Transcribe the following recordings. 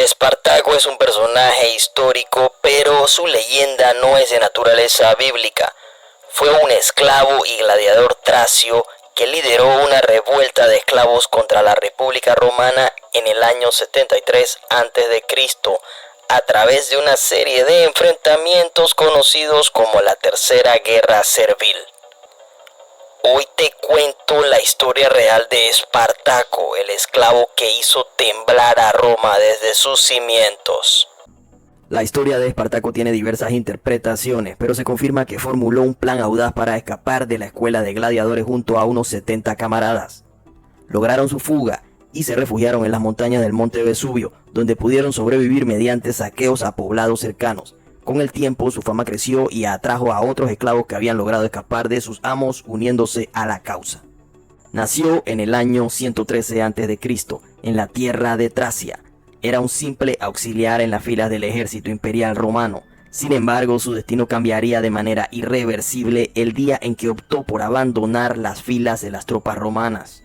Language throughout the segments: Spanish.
Espartaco es un personaje histórico, pero su leyenda no es de naturaleza bíblica. Fue un esclavo y gladiador tracio que lideró una revuelta de esclavos contra la República Romana en el año 73 a.C. a través de una serie de enfrentamientos conocidos como la Tercera Guerra Servil. Hoy te cuento la historia real de Espartaco, el esclavo que hizo temblar a Roma desde sus cimientos. La historia de Espartaco tiene diversas interpretaciones, pero se confirma que formuló un plan audaz para escapar de la escuela de gladiadores junto a unos 70 camaradas. Lograron su fuga y se refugiaron en las montañas del monte Vesubio, donde pudieron sobrevivir mediante saqueos a poblados cercanos. Con el tiempo su fama creció y atrajo a otros esclavos que habían logrado escapar de sus amos uniéndose a la causa. Nació en el año 113 a.C. en la tierra de Tracia. Era un simple auxiliar en las filas del ejército imperial romano. Sin embargo, su destino cambiaría de manera irreversible el día en que optó por abandonar las filas de las tropas romanas.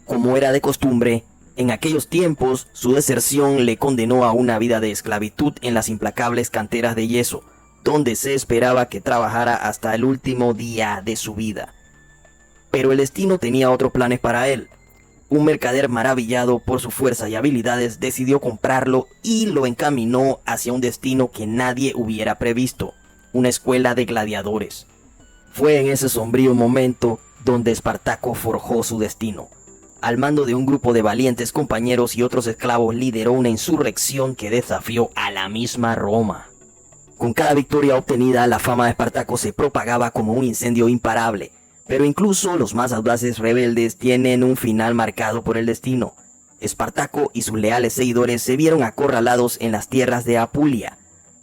Como era de costumbre, en aquellos tiempos su deserción le condenó a una vida de esclavitud en las implacables canteras de yeso, donde se esperaba que trabajara hasta el último día de su vida. Pero el destino tenía otros planes para él. Un mercader maravillado por su fuerza y habilidades decidió comprarlo y lo encaminó hacia un destino que nadie hubiera previsto, una escuela de gladiadores. Fue en ese sombrío momento donde Espartaco forjó su destino. Al mando de un grupo de valientes compañeros y otros esclavos lideró una insurrección que desafió a la misma Roma. Con cada victoria obtenida, la fama de Espartaco se propagaba como un incendio imparable. Pero incluso los más audaces rebeldes tienen un final marcado por el destino. Espartaco y sus leales seguidores se vieron acorralados en las tierras de Apulia,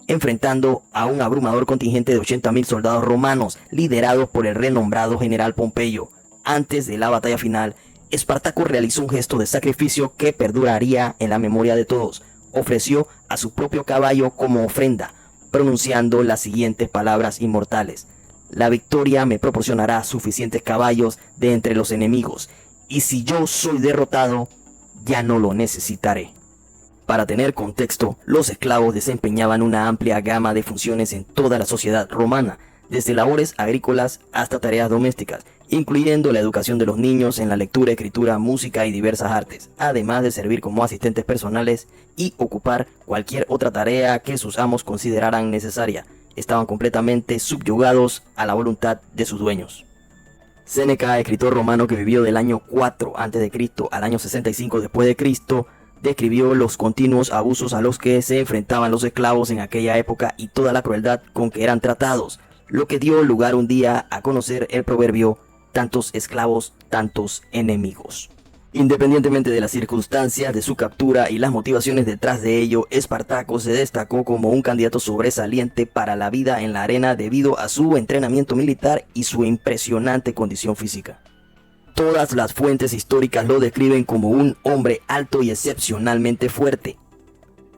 enfrentando a un abrumador contingente de 80.000 soldados romanos, liderados por el renombrado general Pompeyo. Antes de la batalla final, Espartaco realizó un gesto de sacrificio que perduraría en la memoria de todos. Ofreció a su propio caballo como ofrenda, pronunciando las siguientes palabras inmortales: la victoria me proporcionará suficientes caballos de entre los enemigos, y si yo soy derrotado, ya no lo necesitaré. Para tener contexto, los esclavos desempeñaban una amplia gama de funciones en toda la sociedad romana, desde labores agrícolas hasta tareas domésticas, incluyendo la educación de los niños en la lectura, escritura, música y diversas artes, además de servir como asistentes personales y ocupar cualquier otra tarea que sus amos consideraran necesaria. Estaban completamente subyugados a la voluntad de sus dueños. Séneca, escritor romano que vivió del año 4 a.C. al año 65 después de Cristo, describió los continuos abusos a los que se enfrentaban los esclavos en aquella época y toda la crueldad con que eran tratados, lo que dio lugar un día a conocer el proverbio: tantos esclavos, tantos enemigos. Independientemente de las circunstancias de su captura y las motivaciones detrás de ello, Espartaco se destacó como un candidato sobresaliente para la vida en la arena debido a su entrenamiento militar y su impresionante condición física. Todas las fuentes históricas lo describen como un hombre alto y excepcionalmente fuerte.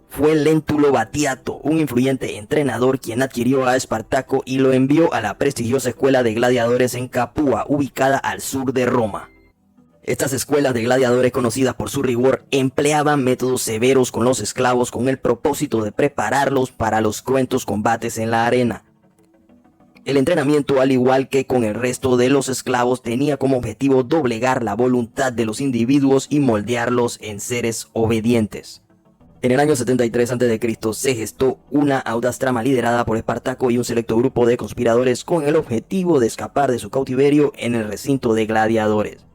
Fue Léntulo Batiato, un influyente entrenador, quien adquirió a Espartaco y lo envió a la prestigiosa escuela de gladiadores en Capua, ubicada al sur de Roma. Estas escuelas de gladiadores, conocidas por su rigor, empleaban métodos severos con los esclavos con el propósito de prepararlos para los cruentos combates en la arena. El entrenamiento, al igual que con el resto de los esclavos, tenía como objetivo doblegar la voluntad de los individuos y moldearlos en seres obedientes. En el año 73 a.C. se gestó una audaz trama liderada por Espartaco y un selecto grupo de conspiradores con el objetivo de escapar de su cautiverio en el recinto de gladiadores.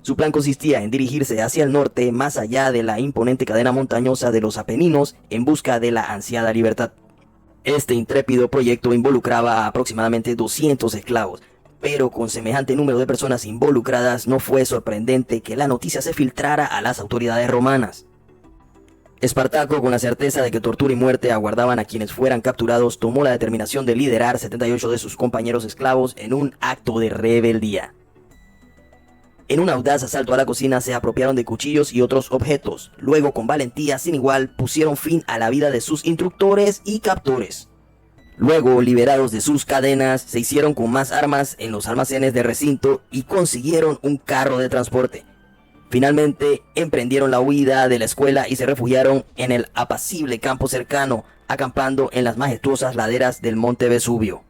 Su plan consistía en dirigirse hacia el norte, más allá de la imponente cadena montañosa de los Apeninos, en busca de la ansiada libertad. Este intrépido proyecto involucraba a aproximadamente 200 esclavos, pero con semejante número de personas involucradas no fue sorprendente que la noticia se filtrara a las autoridades romanas. Espartaco, con la certeza de que tortura y muerte aguardaban a quienes fueran capturados, tomó la determinación de liderar 78 de sus compañeros esclavos en un acto de rebeldía. En un audaz asalto a la cocina se apropiaron de cuchillos y otros objetos. Luego, con valentía sin igual, pusieron fin a la vida de sus instructores y captores. Luego, liberados de sus cadenas, se hicieron con más armas en los almacenes de recinto y consiguieron un carro de transporte. Finalmente emprendieron la huida de la escuela y se refugiaron en el apacible campo cercano, acampando en las majestuosas laderas del monte Vesubio.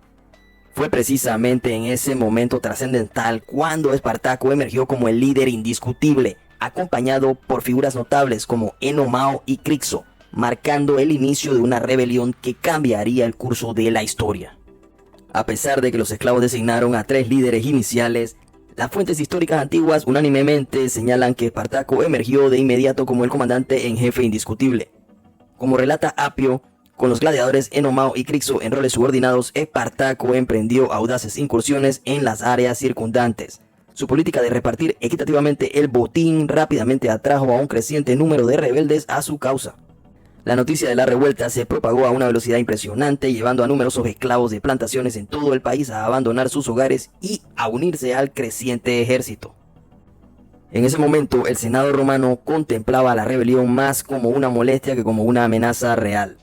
Fue precisamente en ese momento trascendental cuando Espartaco emergió como el líder indiscutible, acompañado por figuras notables como Enomao y Crixo, marcando el inicio de una rebelión que cambiaría el curso de la historia. A pesar de que los esclavos designaron a 3 líderes iniciales, las fuentes históricas antiguas unánimemente señalan que Espartaco emergió de inmediato como el comandante en jefe indiscutible. Como relata Apio, con los gladiadores Enomao y Crixo en roles subordinados, Espartaco emprendió audaces incursiones en las áreas circundantes. Su política de repartir equitativamente el botín rápidamente atrajo a un creciente número de rebeldes a su causa. La noticia de la revuelta se propagó a una velocidad impresionante, llevando a numerosos esclavos de plantaciones en todo el país a abandonar sus hogares y a unirse al creciente ejército. En ese momento, el Senado romano contemplaba la rebelión más como una molestia que como una amenaza real.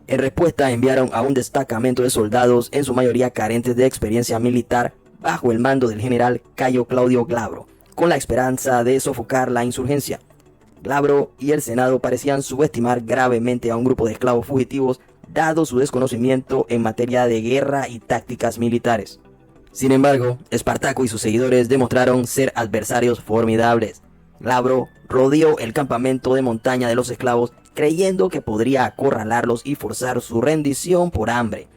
En respuesta, enviaron a un destacamento de soldados, en su mayoría carentes de experiencia militar, bajo el mando del general Cayo Claudio Glabro, con la esperanza de sofocar la insurgencia. Glabro y el Senado parecían subestimar gravemente a un grupo de esclavos fugitivos, dado su desconocimiento en materia de guerra y tácticas militares. Sin embargo, Espartaco y sus seguidores demostraron ser adversarios formidables. Glabro rodeó el campamento de montaña de los esclavos, creyendo que podría acorralarlos y forzar su rendición por hambre.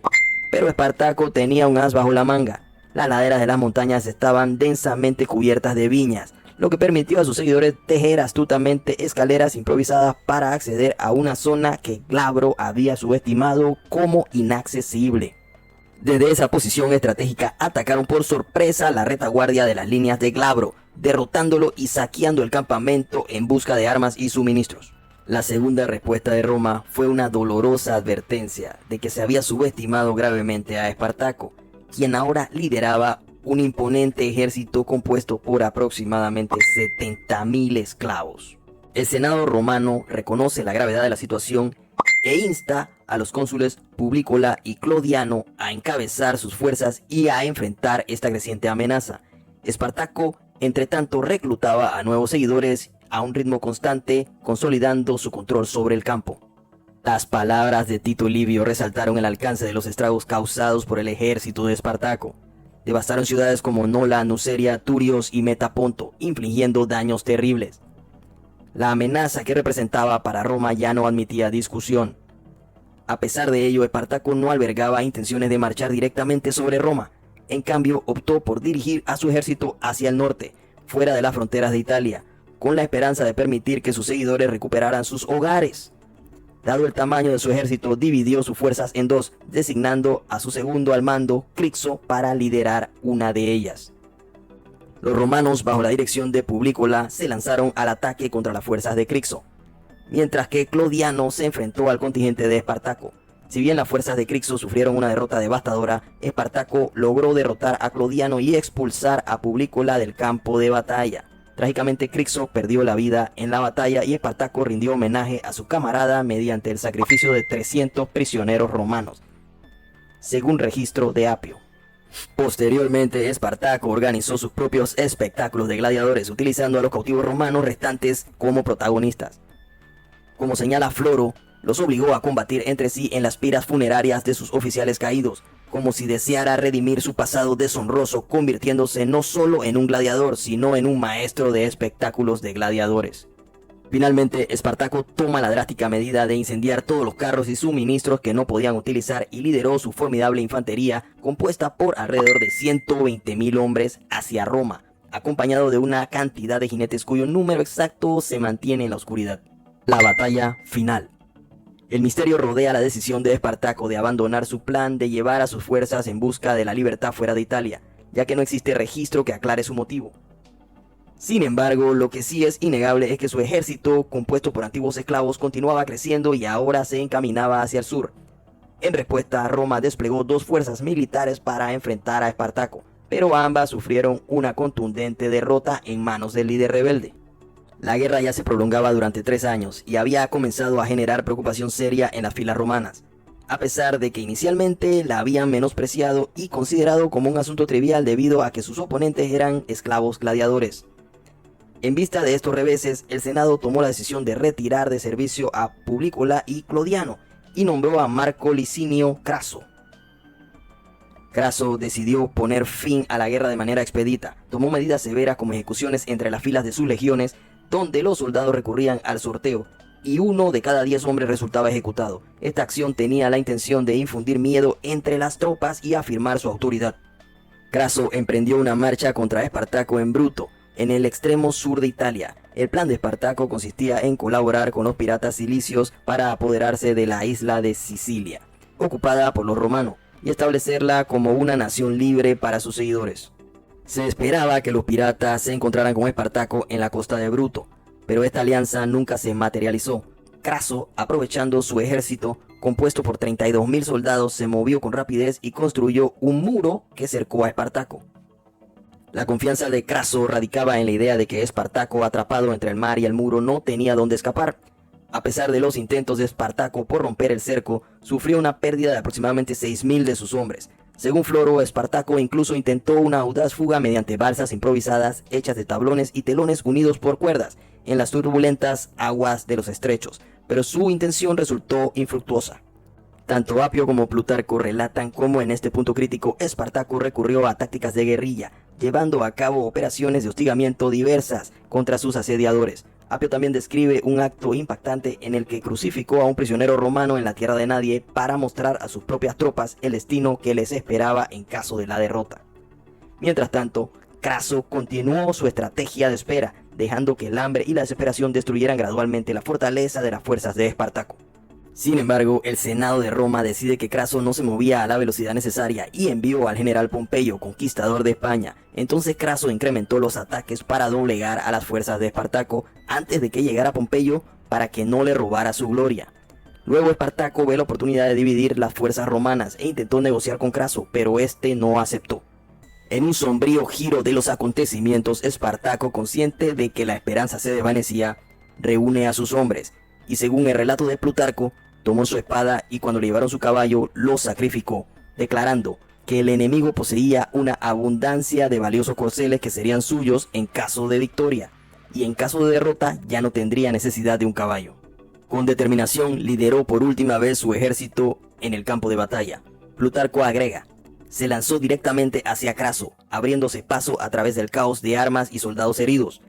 Pero Espartaco tenía un as bajo la manga. Las laderas de las montañas estaban densamente cubiertas de viñas, lo que permitió a sus seguidores tejer astutamente escaleras improvisadas para acceder a una zona que Glabro había subestimado como inaccesible. Desde esa posición estratégica atacaron por sorpresa la retaguardia de las líneas de Glabro, derrotándolo y saqueando el campamento en busca de armas y suministros. La segunda respuesta de Roma fue una dolorosa advertencia de que se había subestimado gravemente a Espartaco, quien ahora lideraba un imponente ejército compuesto por aproximadamente 70.000 esclavos. El Senado romano reconoce la gravedad de la situación e insta a los cónsules Publícola y Clodiano a encabezar sus fuerzas y a enfrentar esta creciente amenaza. Espartaco, entre tanto, reclutaba a nuevos seguidores a un ritmo constante, consolidando su control sobre el campo. Las palabras de Tito Livio resaltaron el alcance de los estragos causados por el ejército de Espartaco. Devastaron ciudades como Nola, Nuceria, Turios y Metaponto, infligiendo daños terribles. La amenaza que representaba para Roma ya no admitía discusión. A pesar de ello, Espartaco no albergaba intenciones de marchar directamente sobre Roma. En cambio, optó por dirigir a su ejército hacia el norte, fuera de las fronteras de Italia, con la esperanza de permitir que sus seguidores recuperaran sus hogares. Dado el tamaño de su ejército, dividió sus fuerzas en 2, designando a su segundo al mando, Crixo, para liderar una de ellas. Los romanos, bajo la dirección de Publícola, se lanzaron al ataque contra las fuerzas de Crixo, mientras que Clodiano se enfrentó al contingente de Espartaco. Si bien las fuerzas de Crixo sufrieron una derrota devastadora, Espartaco logró derrotar a Clodiano y expulsar a Publícola del campo de batalla. Trágicamente, Crixo perdió la vida en la batalla y Espartaco rindió homenaje a su camarada mediante el sacrificio de 300 prisioneros romanos, según registro de Apio. Posteriormente, Espartaco organizó sus propios espectáculos de gladiadores, utilizando a los cautivos romanos restantes como protagonistas. Como señala Floro, los obligó a combatir entre sí en las piras funerarias de sus oficiales caídos, como si deseara redimir su pasado deshonroso, convirtiéndose no solo en un gladiador, sino en un maestro de espectáculos de gladiadores. Finalmente, Espartaco toma la drástica medida de incendiar todos los carros y suministros que no podían utilizar y lideró su formidable infantería, compuesta por alrededor de 120.000 hombres, hacia Roma, acompañado de una cantidad de jinetes cuyo número exacto se mantiene en la oscuridad. La batalla final. El misterio rodea la decisión de Espartaco de abandonar su plan de llevar a sus fuerzas en busca de la libertad fuera de Italia, ya que no existe registro que aclare su motivo. Sin embargo, lo que sí es innegable es que su ejército, compuesto por antiguos esclavos, continuaba creciendo y ahora se encaminaba hacia el sur. En respuesta, Roma desplegó 2 fuerzas militares para enfrentar a Espartaco, pero ambas sufrieron una contundente derrota en manos del líder rebelde. La guerra ya se prolongaba durante 3 años y había comenzado a generar preocupación seria en las filas romanas, a pesar de que inicialmente la habían menospreciado y considerado como un asunto trivial debido a que sus oponentes eran esclavos gladiadores. En vista de estos reveses, el Senado tomó la decisión de retirar de servicio a Publícola y Clodiano y nombró a Marco Licinio Craso. Craso decidió poner fin a la guerra de manera expedita. Tomó medidas severas como ejecuciones entre las filas de sus legiones, donde los soldados recurrían al sorteo y 1 de cada 10 hombres resultaba ejecutado. Esta acción tenía la intención de infundir miedo entre las tropas y afirmar su autoridad. Craso emprendió una marcha contra Espartaco en Bruto, en el extremo sur de Italia. El plan de Espartaco consistía en colaborar con los piratas cilicios para apoderarse de la isla de Sicilia, ocupada por los romanos, y establecerla como una nación libre para sus seguidores. Se esperaba que los piratas se encontraran con Espartaco en la costa de Bruto, pero esta alianza nunca se materializó. Craso, aprovechando su ejército, compuesto por 32.000 soldados, se movió con rapidez y construyó un muro que cercó a Espartaco. La confianza de Craso radicaba en la idea de que Espartaco, atrapado entre el mar y el muro, no tenía dónde escapar. A pesar de los intentos de Espartaco por romper el cerco, sufrió una pérdida de aproximadamente 6.000 de sus hombres. Según Floro, Espartaco incluso intentó una audaz fuga mediante balsas improvisadas hechas de tablones y telones unidos por cuerdas en las turbulentas aguas de los estrechos, pero su intención resultó infructuosa. Tanto Apio como Plutarco relatan cómo en este punto crítico Espartaco recurrió a tácticas de guerrilla, llevando a cabo operaciones de hostigamiento diversas contra sus asediadores. Apio también describe un acto impactante en el que crucificó a un prisionero romano en la tierra de nadie para mostrar a sus propias tropas el destino que les esperaba en caso de la derrota. Mientras tanto, Craso continuó su estrategia de espera, dejando que el hambre y la desesperación destruyeran gradualmente la fortaleza de las fuerzas de Espartaco. Sin embargo, el Senado de Roma decide que Craso no se movía a la velocidad necesaria y envió al general Pompeyo, conquistador de España. Entonces Craso incrementó los ataques para doblegar a las fuerzas de Espartaco antes de que llegara Pompeyo para que no le robara su gloria. Luego Espartaco ve la oportunidad de dividir las fuerzas romanas e intentó negociar con Craso, pero este no aceptó. En un sombrío giro de los acontecimientos, Espartaco, consciente de que la esperanza se desvanecía, reúne a sus hombres y, según el relato de Plutarco, tomó su espada y cuando le llevaron su caballo lo sacrificó, declarando que el enemigo poseía una abundancia de valiosos corceles que serían suyos en caso de victoria, y en caso de derrota ya no tendría necesidad de un caballo. Con determinación lideró por última vez su ejército en el campo de batalla. Plutarco agrega: se lanzó directamente hacia Craso, abriéndose paso a través del caos de armas y soldados heridos.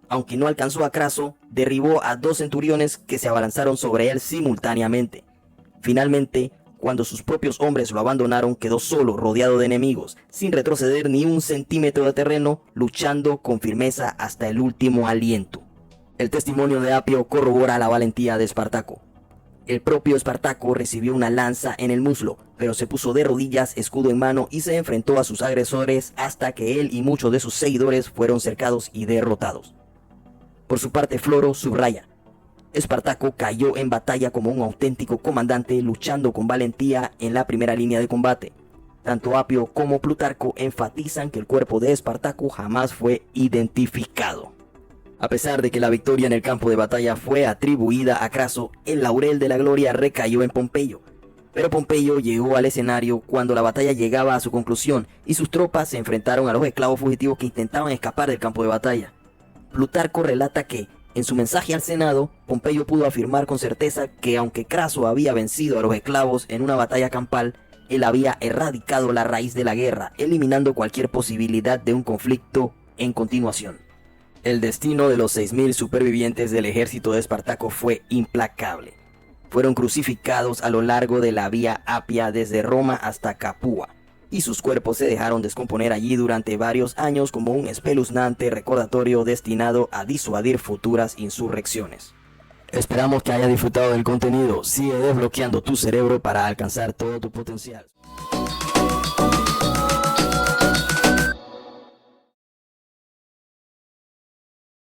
Aunque no alcanzó a Craso, derribó a 2 centuriones que se abalanzaron sobre él simultáneamente. Finalmente, cuando sus propios hombres lo abandonaron, quedó solo, rodeado de enemigos, sin retroceder ni un centímetro de terreno, luchando con firmeza hasta el último aliento. El testimonio de Apio corrobora la valentía de Espartaco. El propio Espartaco recibió una lanza en el muslo, pero se puso de rodillas, escudo en mano, y se enfrentó a sus agresores hasta que él y muchos de sus seguidores fueron cercados y derrotados. Por su parte, Floro subraya: Espartaco cayó en batalla como un auténtico comandante, luchando con valentía en la primera línea de combate. Tanto Apio como Plutarco enfatizan que el cuerpo de Espartaco jamás fue identificado. A pesar de que la victoria en el campo de batalla fue atribuida a Craso, el laurel de la gloria recayó en Pompeyo. Pero Pompeyo llegó al escenario cuando la batalla llegaba a su conclusión y sus tropas se enfrentaron a los esclavos fugitivos que intentaban escapar del campo de batalla. Plutarco relata que, en su mensaje al Senado, Pompeyo pudo afirmar con certeza que aunque Craso había vencido a los esclavos en una batalla campal, él había erradicado la raíz de la guerra, eliminando cualquier posibilidad de un conflicto en continuación. El destino de los 6.000 supervivientes del ejército de Espartaco fue implacable. Fueron crucificados a lo largo de la vía Apia desde Roma hasta Capua, y sus cuerpos se dejaron descomponer allí durante varios años como un espeluznante recordatorio destinado a disuadir futuras insurrecciones. Esperamos que hayas disfrutado del contenido. Sigue desbloqueando tu cerebro para alcanzar todo tu potencial.